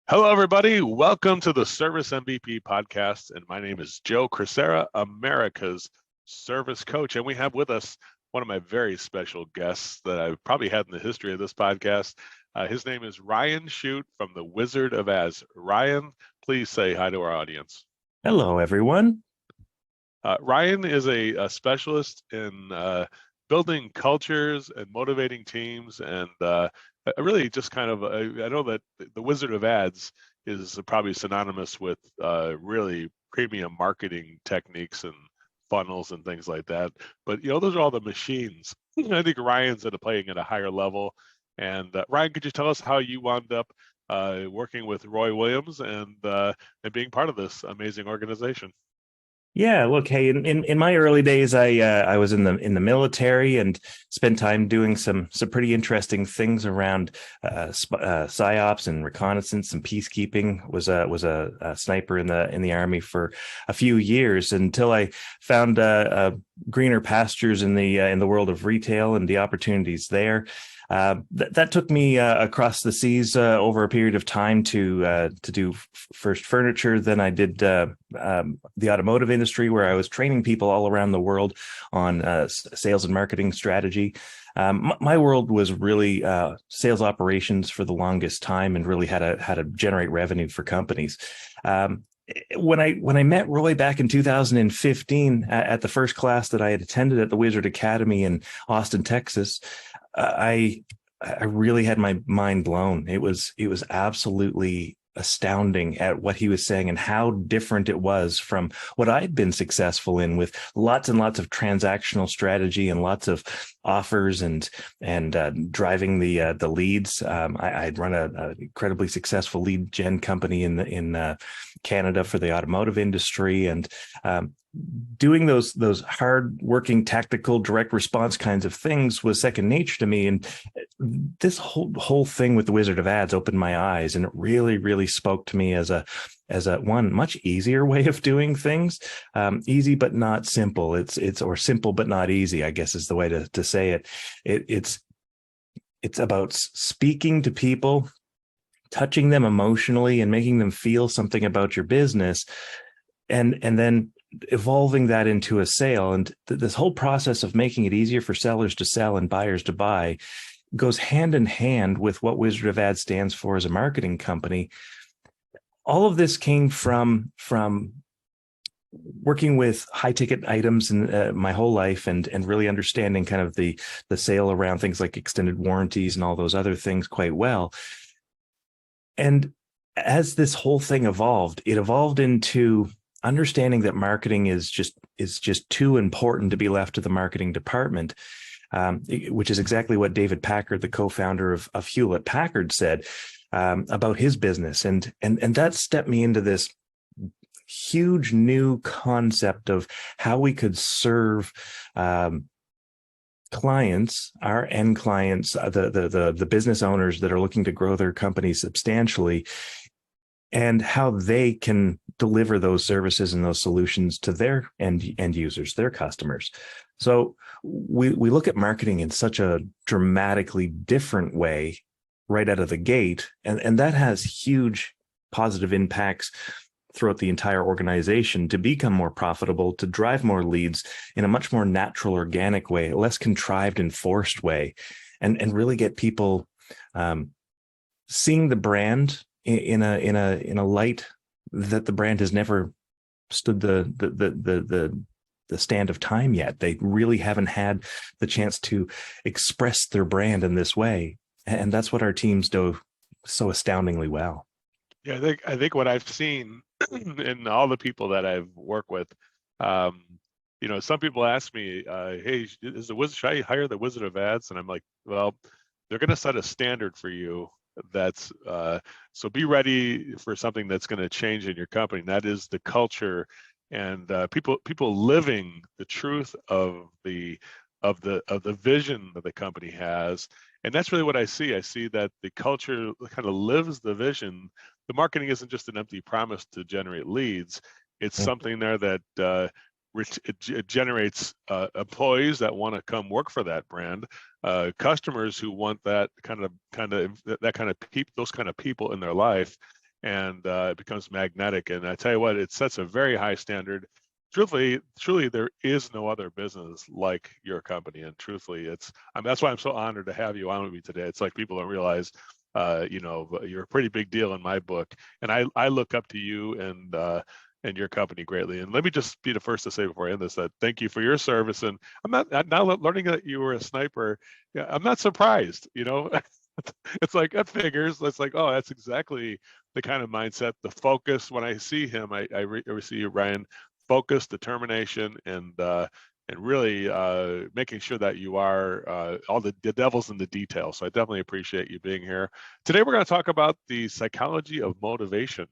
Hello, everybody. Welcome to the Service MVP podcast. And my name is Joe Crisera, America's service coach. And we have with us one of my very special guests that I've probably had in the history of this podcast. His name is Ryan Chute from the Wizard of Az. Ryan, please say hi to our audience. Hello, everyone. Ryan is a specialist in building cultures and motivating teams, and really just kind of, I know that the Wizard of Ads is probably synonymous with really premium marketing techniques and funnels and things like that. But, those are all the machines. I think Ryan's playing at a higher level. And Ryan, could you tell us how you wound up working with Roy Williams and being part of this amazing organization? Yeah, look, hey, in my early days, I was in the military and spent time doing some pretty interesting things around psyops and reconnaissance and peacekeeping. Was a sniper in the Army for a few years until I found greener pastures in the world of retail and the opportunities there. That took me across the seas over a period of time to do first furniture. Then I did the automotive industry, where I was training people all around the world on sales and marketing strategy. My world was really sales operations for the longest time, and really how to generate revenue for companies. When I met Roy back in 2015 at the first class that I had attended at the Wizard Academy in Austin, Texas, I really had my mind blown. It was absolutely astounding at what he was saying and how different it was from what I'd been successful in, with lots and lots of transactional strategy and lots of offers and driving the leads. I'd run an incredibly successful lead gen company in Canada for the automotive industry, and doing those hard working, tactical, direct response kinds of things was second nature to me. And this whole thing with the Wizard of Ads opened my eyes, and it really spoke to me as a one much easier way of doing things. Easy but not simple. Or simple but not easy, I guess is the way to say it. It's about speaking to people, touching them emotionally, and making them feel something about your business, and then evolving that into a sale. And this whole process of making it easier for sellers to sell and buyers to buy goes hand in hand with what Wizard of Ads stands for as a marketing company. All of this came from working with high ticket items in my whole life, and really understanding kind of the sale around things like extended warranties and all those other things quite well. And as this whole thing evolved, it evolved into understanding that marketing is just too important to be left to the marketing department, which is exactly what David Packard, the co-founder of Hewlett Packard, said about his business. And that stepped me into this huge new concept of how we could serve clients, our end clients, the business owners that are looking to grow their companies substantially, and how they can deliver those services and those solutions to their end users, their customers. So we look at marketing in such a dramatically different way right out of the gate, and that has huge positive impacts throughout the entire organization to become more profitable, to drive more leads in a much more natural, organic way, a less contrived and forced way, and really get people seeing the brand in a light that the brand has never stood the stand of time yet. They really haven't had the chance to express their brand in this way, and that's what our teams do so astoundingly well. Yeah, I think what I've seen in all the people that I've worked with, some people ask me, "Hey, should I hire the Wizard of Ads?" And I'm like, "Well, they're going to set a standard for you. That's so be ready for something that's going to change in your company. And that is the culture and people living the truth of the vision that the company has. And that's really what I see. I see that the culture kind of lives the vision. The marketing isn't just an empty promise to generate leads. It's something there that it generates employees that want to come work for that brand, customers who want those kind of people in their life, and it becomes magnetic. And I tell you what, it sets a very high standard. Truly, there is no other business like your company. And truthfully, that's why I'm so honored to have you on with me today. It's like people don't realize, you're a pretty big deal in my book, and I look up to you and your company greatly. And let me just be the first to say before I end this that thank you for your service. And I'm not now learning that you were a sniper. Yeah, I'm not surprised. It's like that figures. It's like, oh, that's exactly the kind of mindset, the focus. When I see him, I see Ryan, focus, determination, and really making sure that you are all the devil's in the details. So I definitely appreciate you being here. Today we're going to talk about the psychology of motivation.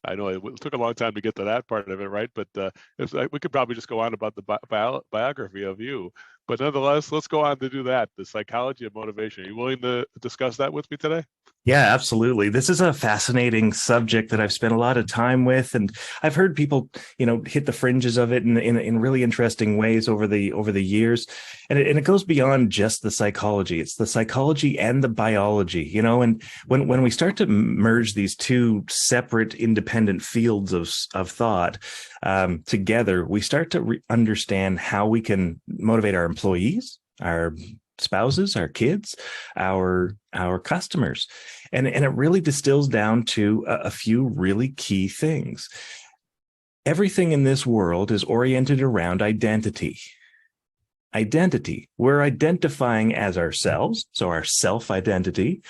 I know it took a long time to get to that part of it, right? But it's like we could probably just go on about the biography of you. But nonetheless, let's go on to do that. The psychology of motivation. Are you willing to discuss that with me today? Yeah, absolutely. This is a fascinating subject that I've spent a lot of time with, and I've heard people, hit the fringes of it in really interesting ways over the years, and it goes beyond just the psychology. It's the psychology and the biology, and when we start to merge these two separate, independent fields of thought together, we start to understand how we can motivate our employees, our spouses, our kids, our customers. And it really distills down to a few really key things. Everything in this world is oriented around identity. Identity. We're identifying as ourselves, so our self-identity,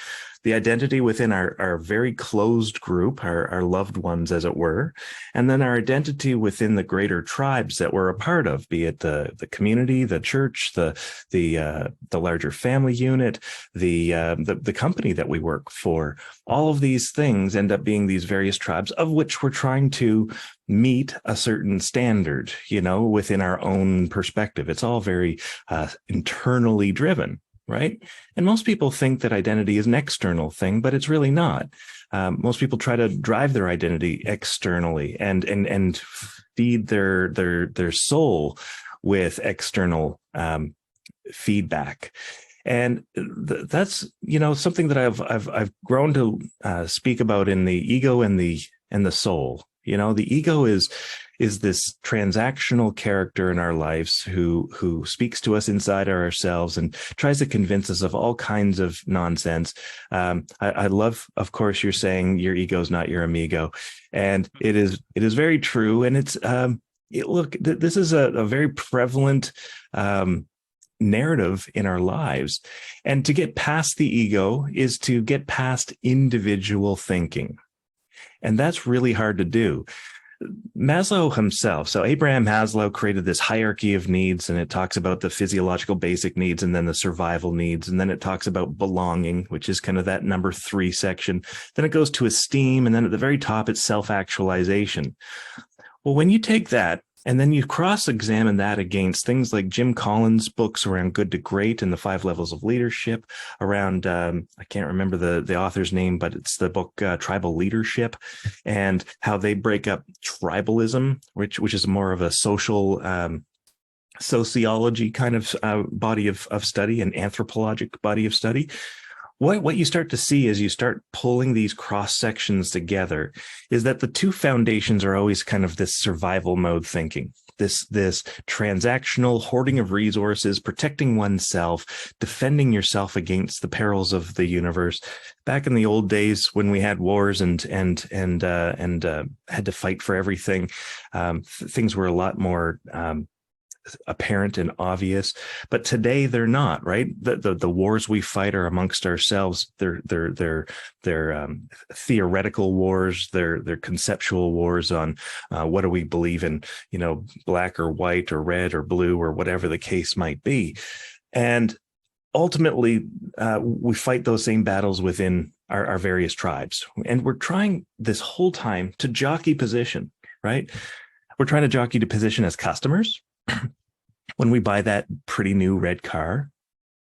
the identity within our very closed group, our loved ones, as it were, and then our identity within the greater tribes that we're a part of, be it the community, the church, the larger family unit, the company that we work for. All of these things end up being these various tribes of which we're trying to meet a certain standard, within our own perspective. It's all very internally driven. Right. And most people think that identity is an external thing, but it's really not. Most people try to drive their identity externally and feed their soul with external feedback. And that's, something that I've grown to speak about in the ego and the soul. The ego is this transactional character in our lives who speaks to us inside ourselves and tries to convince us of all kinds of nonsense. I love, of course, you're saying your ego is not your amigo, and it is very true. And it's look, this is a very prevalent narrative in our lives, and to get past the ego is to get past individual thinking. And that's really hard to do. Maslow himself, so Abraham Maslow created this hierarchy of needs, and it talks about the physiological basic needs and then the survival needs. And then it talks about belonging, which is kind of that number 3 section. Then it goes to esteem. And then at the very top, it's self-actualization. Well, when you take that and then you cross-examine that against things like Jim Collins' books around Good to Great and the 5 levels of leadership, around, I can't remember the author's name, but it's the book Tribal Leadership, and how they break up tribalism, which is more of a social sociology kind of body of study, an anthropologic body of study. What you start to see as you start pulling these cross sections together is that the two foundations are always kind of this survival mode thinking, this transactional hoarding of resources, protecting oneself, defending yourself against the perils of the universe. Back in the old days when we had wars and had to fight for everything, things were a lot more apparent and obvious, but today they're not, right? The wars we fight are amongst ourselves. They're theoretical wars. They're conceptual wars on what do we believe in, black or white or red or blue or whatever the case might be. And ultimately, we fight those same battles within our various tribes. And we're trying this whole time to jockey position, right? We're trying to jockey to position as customers. When we buy that pretty new red car,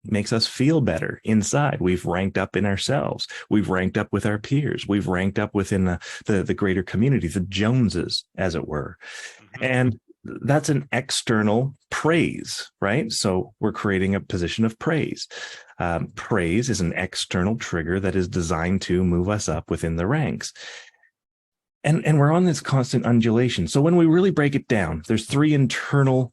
it makes us feel better inside. We've ranked up in ourselves. We've ranked up with our peers. We've ranked up within the greater community, the Joneses, as it were. Mm-hmm. And that's an external praise, right? So we're creating a position of praise. Praise is an external trigger that is designed to move us up within the ranks. And we're on this constant undulation. So when we really break it down, there's three internal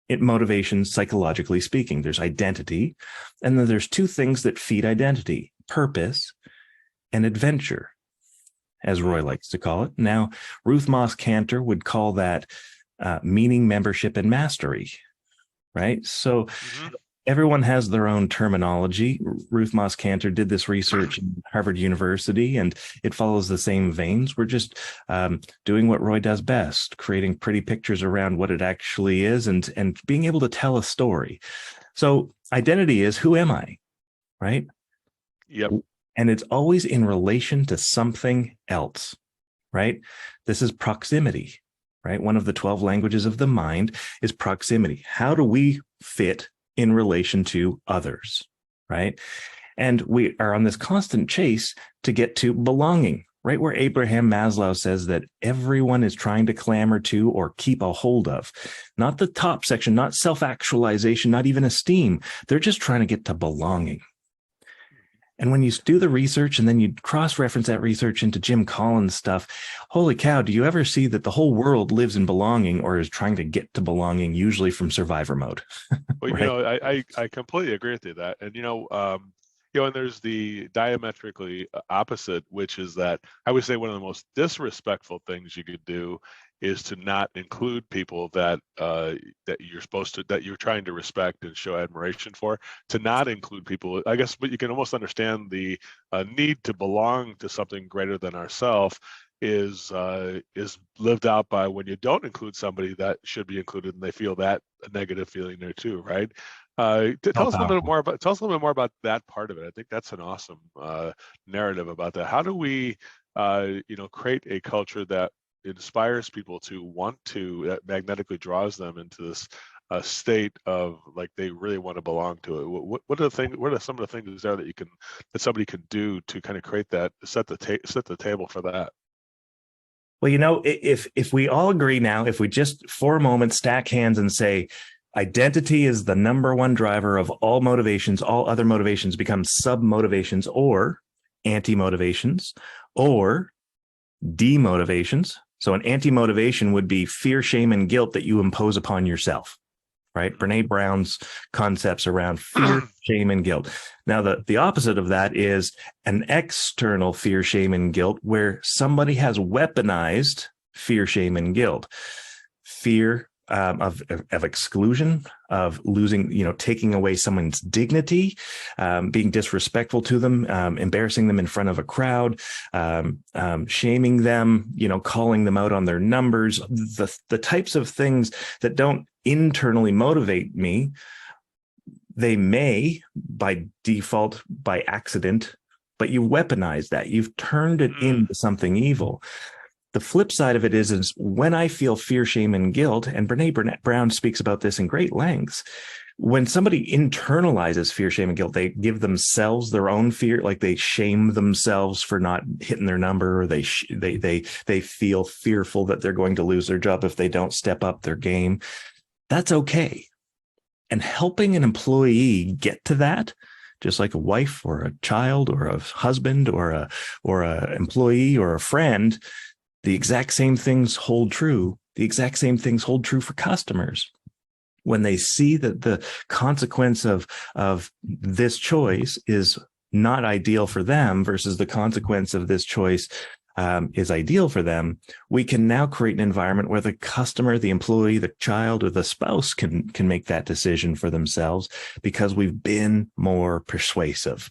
motivations, psychologically speaking. There's identity, and then there's two things that feed identity: purpose and adventure, as Roy likes to call it. Now, Ruth Moss Cantor would call that meaning, membership, and mastery, right? So Mm-hmm. everyone has their own terminology. Ruth Moss Cantor did this research in Harvard University, and it follows the same veins. We're just doing what Roy does best, creating pretty pictures around what it actually is, and being able to tell a story. So identity is, who am I, right? Yep. And it's always in relation to something else, right? This is proximity, right? One of the 12 languages of the mind is proximity. How do we fit in relation to others, right? And we are on this constant chase to get to belonging, right? Where Abraham Maslow says that everyone is trying to clamor to or keep a hold of, not the top section, not self-actualization, not even esteem. They're just trying to get to belonging. And when you do the research and then you cross-reference that research into Jim Collins stuff, holy cow, do you ever see that the whole world lives in belonging or is trying to get to belonging, usually from survivor mode, Well, right? I completely agree with you that, and and there's the diametrically opposite, which is that I would say one of the most disrespectful things you could do is to not include people that you're trying to respect and show admiration for. To not include people, I guess, but you can almost understand the need to belong to something greater than ourselves is lived out by when you don't include somebody that should be included, and they feel that a negative feeling there too, right? All Tell us a little bit powerful. more about tell us a little bit more about that part of it. I think that's an awesome narrative about that. How do we, create a culture that inspires people to want to, that magnetically draws them into this state of like they really want to belong to it? What are the things? What are some of the things there that somebody can do to kind of create that, set the table for that? Well, if we all agree now, if we just for a moment stack hands and say identity is the number one driver of all motivations, all other motivations become sub motivations or anti motivations or demotivations. So an anti motivation would be fear, shame, and guilt that you impose upon yourself, right? Brene Brown's concepts around fear, shame, and guilt. Now, the opposite of that is an external fear, shame, and guilt, where somebody has weaponized fear, shame, and guilt. Fear of exclusion, of losing, taking away someone's dignity, being disrespectful to them, embarrassing them in front of a crowd, shaming them, calling them out on their numbers, the types of things that don't internally motivate me. They may, by default, by accident, but you weaponize that. You've turned it into something evil. The flip side of it is when I feel fear, shame, and guilt, and Brene Brown speaks about this in great lengths, when somebody internalizes fear, shame, and guilt, they give themselves their own fear, like they shame themselves for not hitting their number, or they feel fearful that they're going to lose their job if they don't step up their game. That's okay. And helping an employee get to that, just like a wife or a child or a husband or a employee or a friend, the exact same things hold true. The exact same things hold true for customers. When they see that the consequence of this choice is not ideal for them versus the consequence of this choice is ideal for them, we can now create an environment where the customer, the employee, the child, or the spouse can make that decision for themselves because we've been more persuasive.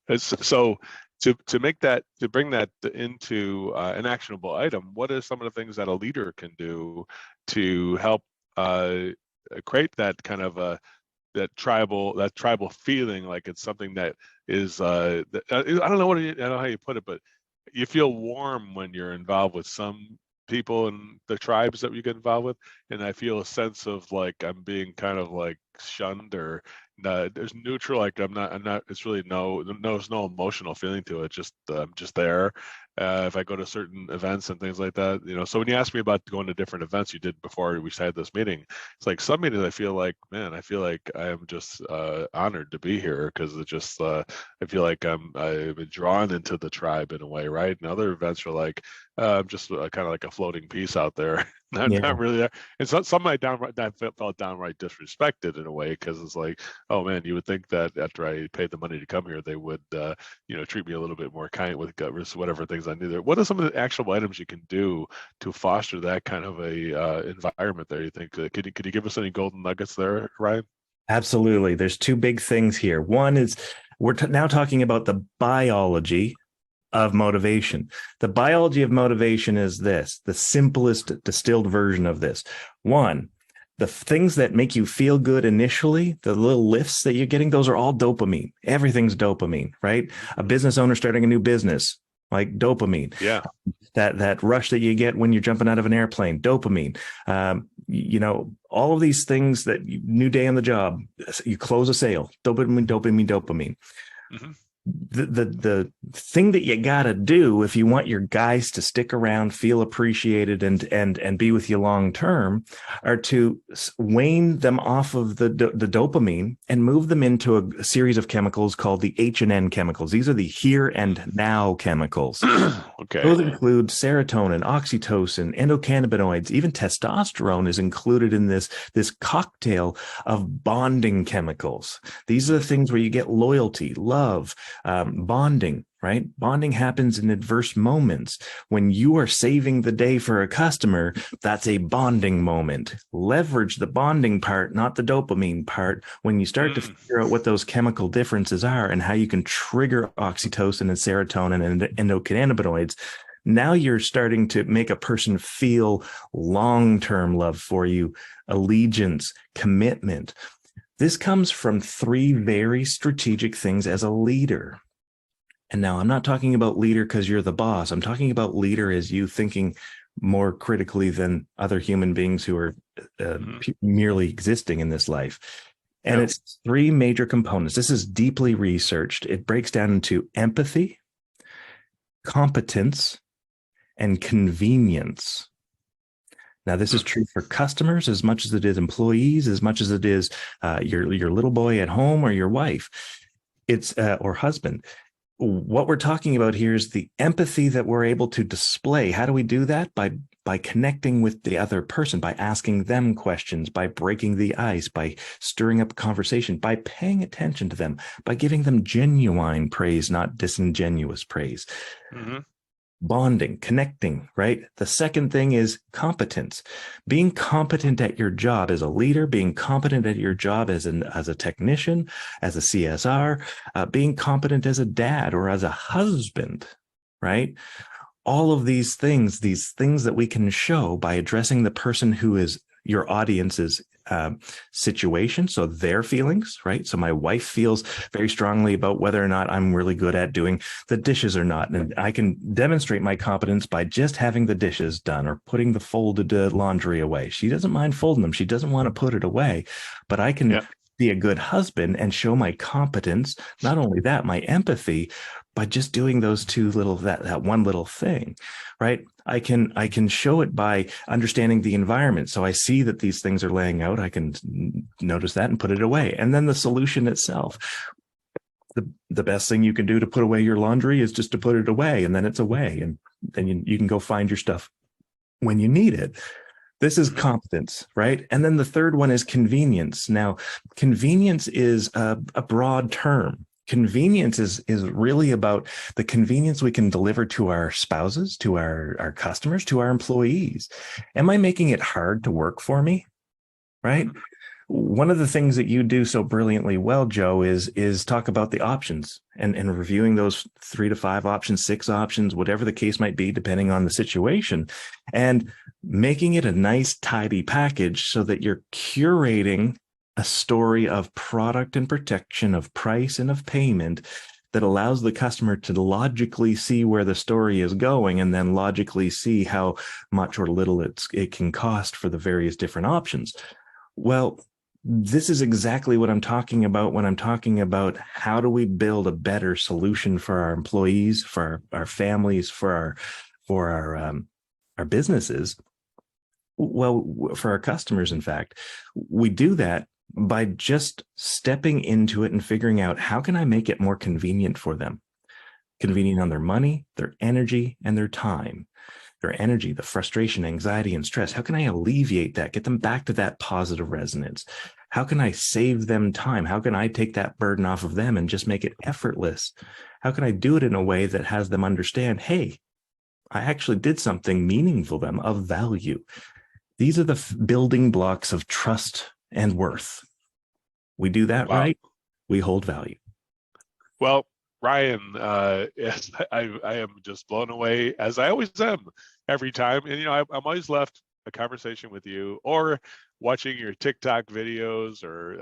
So to bring that into an actionable item, what are some of the things that a leader can do to help create that kind of that tribal feeling, like it's something that is I don't know I don't know how you put it, but you feel warm when you're involved with some people and the tribes that you get involved with, and I feel a sense of like I'm being kind of like shunned, or there's neutral, like I'm not it's really there's no emotional feeling to it, just I'm just there. if I go to certain events and things like that. So when you ask me about going to different events you did before we had this meeting, it's like some meetings I feel like, man, I feel like I am just honored to be here, because it just I feel like I've been drawn into the tribe in a way, right? And other events are like I'm just kind of like a floating piece out there. Not really there. And some I felt downright disrespected in a way, because it's like, oh man, you would think that after I paid the money to come here, they would treat me a little bit more kind with whatever things I need there. What are some of the actual items you can do to foster that kind of a environment there, you think? Could you give us any golden nuggets there, Ryan? Absolutely. There's two big things here. One is we're now talking about the biology of motivation. The biology of motivation is this, the simplest distilled version of this. One, the things that make you feel good initially, the little lifts that you're getting, those are all dopamine. Everything's dopamine, right? A business owner starting a new business, like dopamine. Yeah. That rush that you get when you're jumping out of an airplane, dopamine. All of these things, that new day on the job, you close a sale, dopamine, dopamine, dopamine. Mm-hmm. The thing that you got to do if you want your guys to stick around, feel appreciated, and be with you long term, are to wane them off of the dopamine and move them into a series of chemicals called the H&N chemicals. These are the here and now chemicals. Okay. Those include serotonin, oxytocin, endocannabinoids, even testosterone is included in this cocktail of bonding chemicals. These are the things where you get loyalty, love, bonding, right? Bonding happens in adverse moments. When you are saving the day for a customer, that's a bonding moment. Leverage the bonding part, not the dopamine part. When you start to figure out what those chemical differences are and how you can trigger oxytocin and serotonin and endocannabinoids, now you're starting to make a person feel long-term love for you, allegiance, commitment. This comes from three very strategic things as a leader. And now I'm not talking about leader because you're the boss. I'm talking about leader as you thinking more critically than other human beings who are merely existing in this life. And it's three major components. This is deeply researched. It breaks down into empathy, competence, and convenience. Now, this is true for customers as much as it is employees, as much as it is your little boy at home or your wife, or husband. What we're talking about here is the empathy that we're able to display. How do we do that? By connecting with the other person, by asking them questions, by breaking the ice, by stirring up conversation, by paying attention to them, by giving them genuine praise, not disingenuous praise. Mm-hmm. Bonding, connecting, right? The second thing is competence. Being competent at your job as a leader, being competent at your job as a technician, as a CSR, being competent as a dad or as a husband, right? All of these things that we can show by addressing the person who is your audience's situation, so their feelings, right? So my wife feels very strongly about whether or not I'm really good at doing the dishes or not, and I can demonstrate my competence by just having the dishes done or putting the folded laundry away. She doesn't mind folding them; she doesn't want to put it away, but I can be a good husband and show my competence. Not only that, my empathy, by just doing those that one little thing, right? I can show it by understanding the environment. So I see that these things are laying out. I can notice that and put it away. And then the solution itself. The best thing you can do to put away your laundry is just to put it away, and then it's away. And then you can go find your stuff when you need it. This is competence, right? And then the third one is convenience. Now, convenience is a broad term. Convenience is really about the convenience we can deliver to our spouses, to our customers, to our employees. Am I making it hard to work for me? Right? One of the things that you do so brilliantly well, Joe, is talk about the options and reviewing those 3 to 5 options, 6 options, whatever the case might be, depending on the situation, and making it a nice, tidy package so that you're curating a story of product and protection, of price and of payment that allows the customer to logically see where the story is going and then logically see how much or little it can cost for the various different options. Well, This is exactly what I'm talking about when I'm talking about how do we build a better solution for our employees, for our families, for our businesses. Well, for our customers, in fact, we do that by just stepping into it and figuring out how can I make it more convenient for them, convenient on their money, their energy, and their time. Their energy, the frustration, anxiety, and stress. How can I alleviate that? Get them back to that positive resonance. How can I save them time? How can I take that burden off of them and just make it effortless? How can I do it in a way that has them understand, hey, I actually did something meaningful to them, of value. These are the building blocks of trust and worth. We do that Wow. right, we hold value. Well, Ryan, yes, I am just blown away, as I always am every time. And, I'm always left a conversation with you or watching your TikTok videos, or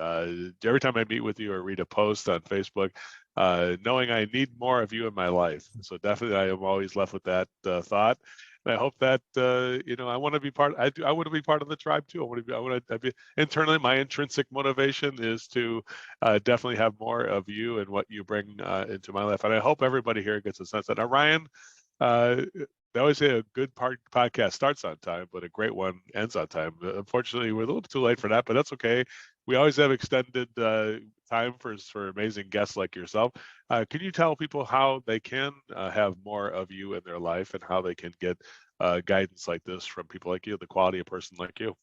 every time I meet with you or read a post on Facebook, knowing I need more of you in my life. So definitely I am always left with that thought. And I hope that, I want to be part, I want to be part of the tribe too. I want to be internally, my intrinsic motivation is to definitely have more of you and what you bring into my life. And I hope everybody here gets a sense that. Now, Ryan, they always say a good podcast starts on time, but a great one ends on time. Unfortunately, we're a little too late for that, but that's okay. We always have extended time for amazing guests like yourself. Can you tell people how they can have more of you in their life, and how they can get guidance like this from people like you, the quality of person like you?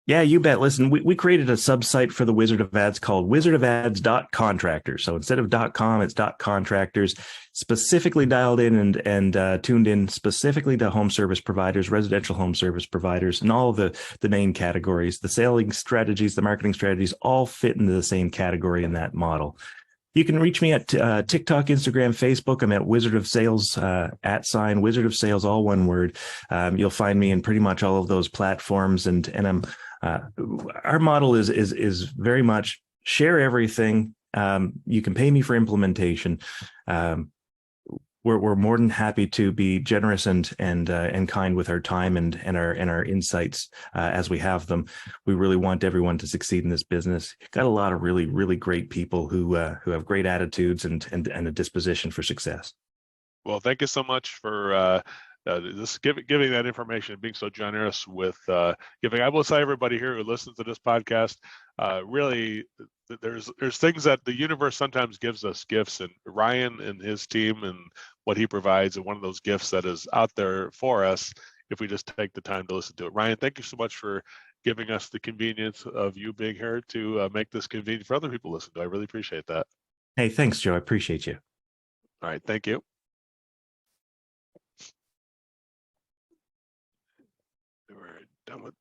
Yeah, you bet. Listen, we created a subsite for the Wizard of Ads called wizardofads.contractors. So instead of .com, it's .contractors, specifically dialed in and tuned in specifically to home service providers, residential home service providers, and all the main categories. The selling strategies, the marketing strategies all fit into the same category in that model. You can reach me at TikTok, Instagram, Facebook. I'm at Wizard of Sales, @ Wizard of Sales, all one word. You'll find me in pretty much all of those platforms, and I'm our model is very much share everything. You can pay me for implementation. We're more than happy to be generous and kind with our time and our insights as we have them. We really want everyone to succeed in this business. Got a lot of really great people who have great attitudes and a disposition for success. Well, thank you so much for giving that information and being so generous with giving. I will say, everybody here who listens to this podcast, really, there's things that the universe sometimes gives us gifts, and Ryan and his team and what he provides, and one of those gifts that is out there for us if we just take the time to listen to it. Ryan, thank you so much for giving us the convenience of you being here to make this convenient for other people to listen to. I really appreciate that. Hey, thanks, Joe. I appreciate you. All right, thank you. We're done with